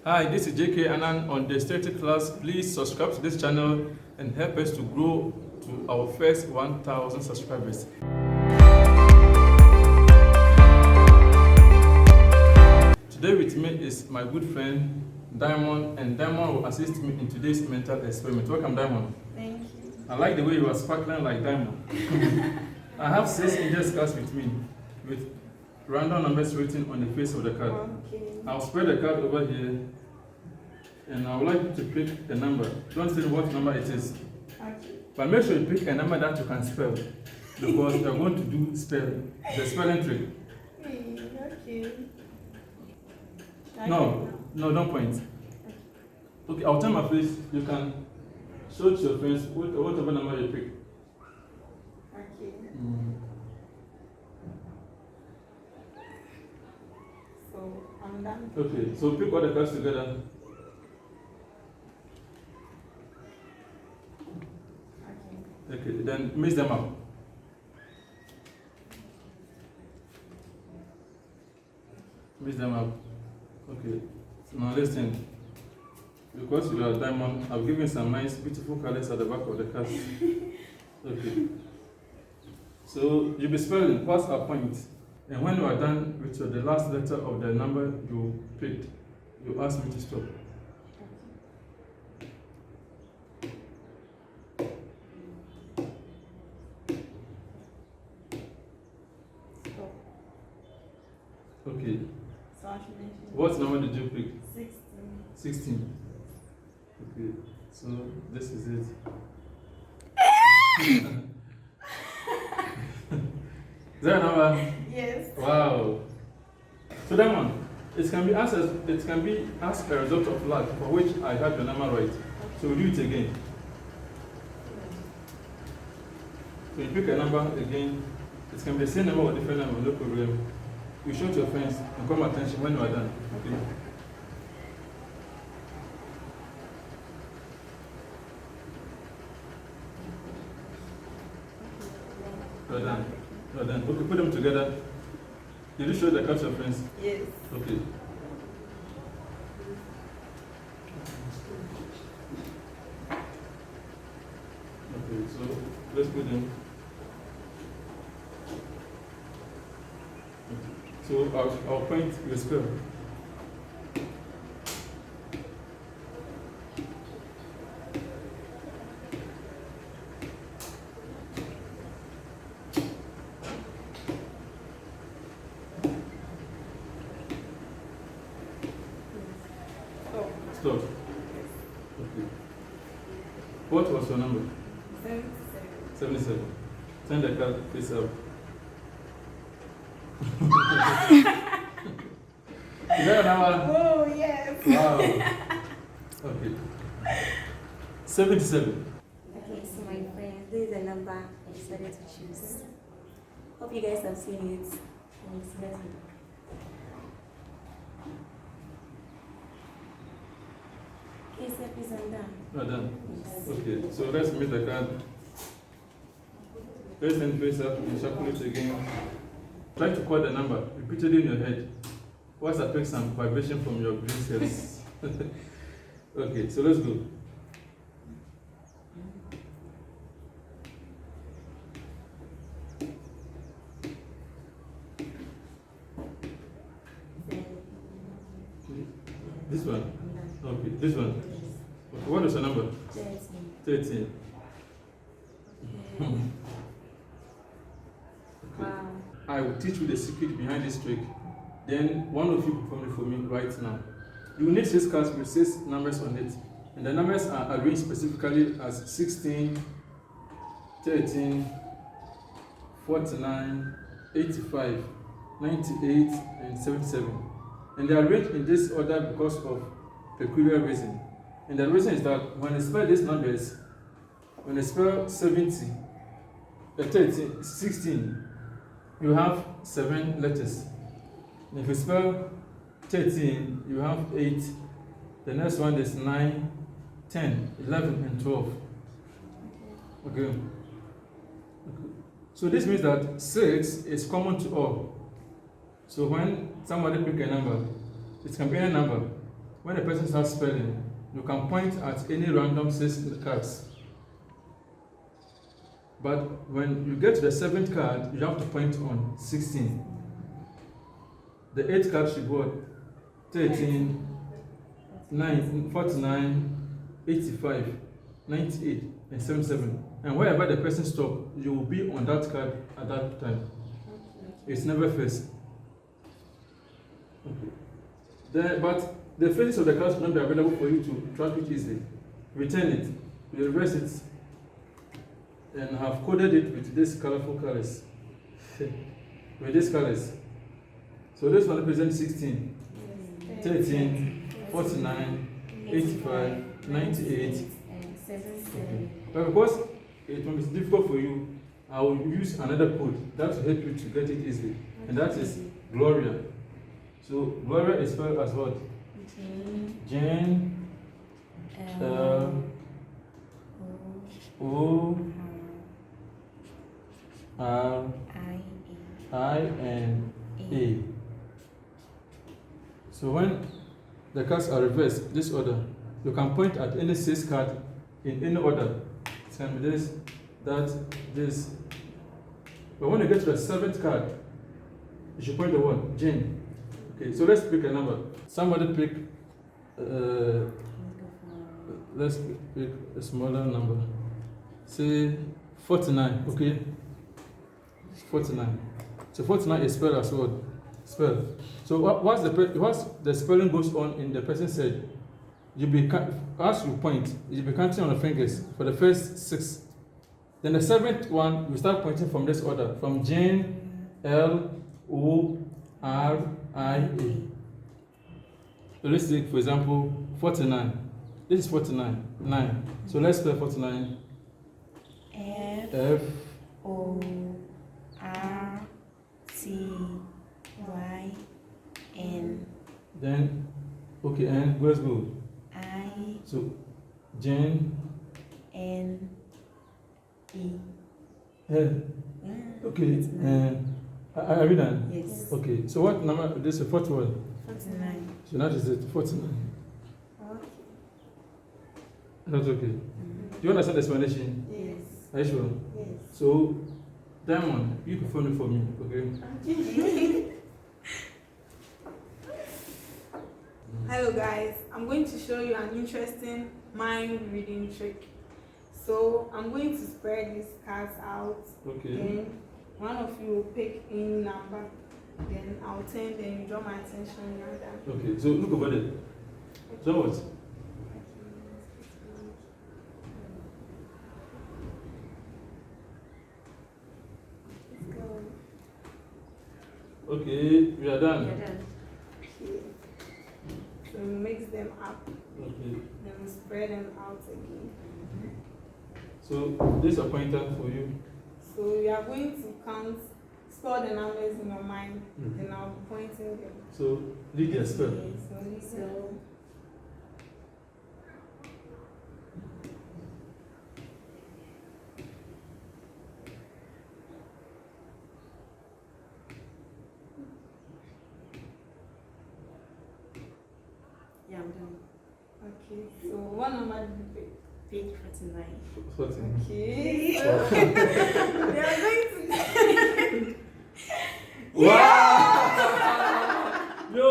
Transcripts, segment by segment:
Hi, this is JK Anan on Dexterity class. Please subscribe to this channel and help us to grow to our first 1,000 subscribers. Today with me is my good friend Diamond, and Diamond will assist me in today's mental experiment. Welcome, Diamond. Thank you. I like the way you are sparkling like Diamond. I have 6 angels cards with me, with random numbers written on the face of the card. Okay. I'll spread the card over here, and I would like you to pick a number. Don't say what number it is, Okay. but make sure you pick a number that you can spell, because we are going to do the spelling trick. Okay. No, don't point. Okay, I'll turn my face. You can show it to your friends whatever number you pick. Okay. So I'm done. Okay, so pick all the cards together. Okay, then mix them up. Mix them up. Okay, so now listen. Because you are a diamond, I've given some nice, beautiful colors at the back of the cards. Okay. So you'll be spelling past a point, and when you are done with the last letter of the number you picked, you ask me to stop. Stop. Okay. So I should mention What number did you pick? 16. 16. Okay, so this is it. Is that a number? Yes. Wow. So that one, it can be as a result of luck, for which I had the number right. So we'll do it again. So you pick a number again. It can be the same number or different number, no problem. You show to your friends and come attention when you are done. Okay. Well done. Well done. Okay, put them together. Did you show the cards to your friends? Yes. Okay. Okay, so let's put them. Okay. So our point will spell. Stop. Stop. Okay. What was your number? 77. 77. Turn the card face up. Is that a number? Oh, yes. Wow. Okay. 77. Okay, so my friends, this is the number I decided to choose. Hope you guys have seen it. And it's better. Okay, so please I'm done. Well done. Yes. Okay, so let's meet the card. Face and face up, and shuffle it again. Try to call the number, repeat it in your head. Once I take some vibration from your brain cells. Okay, so let's go. This one? Okay, this one. Okay, what is your number? 13. Okay. Wow. I will teach you the secret behind this trick. Then one of you perform it for me right now. You will need 6 cards with 6 numbers on it. And the numbers are arranged specifically as 16, 13, 49, 85, 98, and 77. And they are arranged in this order because of peculiar reason. And the reason is that when I spell these numbers, when I spell 70, 13, 16, you have 7 letters. And if you spell 13, you have 8. The next one is 9, 10, 11, and 12. Okay. So this means that 6 is common to all. So when somebody pick a number, it can be any number. when a person starts spelling, you can point at any random 6 cards. But when you get to the 7th card, you have to point on 16. The 8th card should go 13, 9, 49, 85, 98, and 77. And wherever the person stops, you will be on that card at that time. It's never first. Okay. But the faces of the cards will not be available for you to track it easily. Return it, reverse it, and have coded it with these colorful colors. With these colors. So this one represents 16, 13, 49, 85, 98, and 77. But because it will be difficult for you, I will use another code that will help you to get it easily. And that is Gloria. So Gloria is spelled as what? Jane, O, R, I, and A. So when the cards are reversed, this order, you can point at any 6 card in any order. It can be this, that, this. But when you get to the 7th card, you should point the one, Jane. Okay, so let's pick a number. Somebody pick, let's pick a smaller number. Say 49, okay? 49. So 49 is spelled as what? Spell. So what's the spelling goes on in the person said, you be as you point, you be counting on the fingers for the first 6. Then the 7th one, you start pointing from this order, from Jane, L, O, R, I, A. So let's take, for example, 49. This is 49, 9. So let's spell 49. F O R T Y N. Then, okay, and let's go. I So, Jane, N E. L. Okay, and are we done? Yes. Okay, so what number? This is the 4th one. 49. So that is it, 49. Okay. That's okay. Do you understand the explanation? Yes. Are you sure? Yes. So, Diamond, you can phone it for me, okay? Hello guys, I'm going to show you an interesting mind reading trick. So I'm going to spread these cards out. Okay. Then one of you will pick any number. Then I'll turn, then you draw my attention and then. Okay, so look over there. So what? Okay, we are done. You're done. Okay. So we mix them up. Okay. Then we spread them out again. So this is a pointer for you. So you are going to count, store the numbers in your mind. Mhm. Then I'll be pointing them. So lead the spell. So Yeah, I'm done. okay. So what number did you pick? Page 49. 14. Okay. Wow. They are going to. Wow! Yo.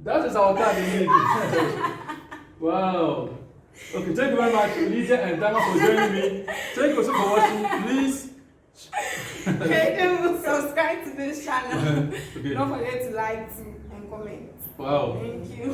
That is our card indeed. Wow. Okay, thank you very much, Lydia and Dama, for joining me. Thank you also for watching. Please. Subscribe to this channel. Okay. Don't forget to like and comment. Wow. Thank you.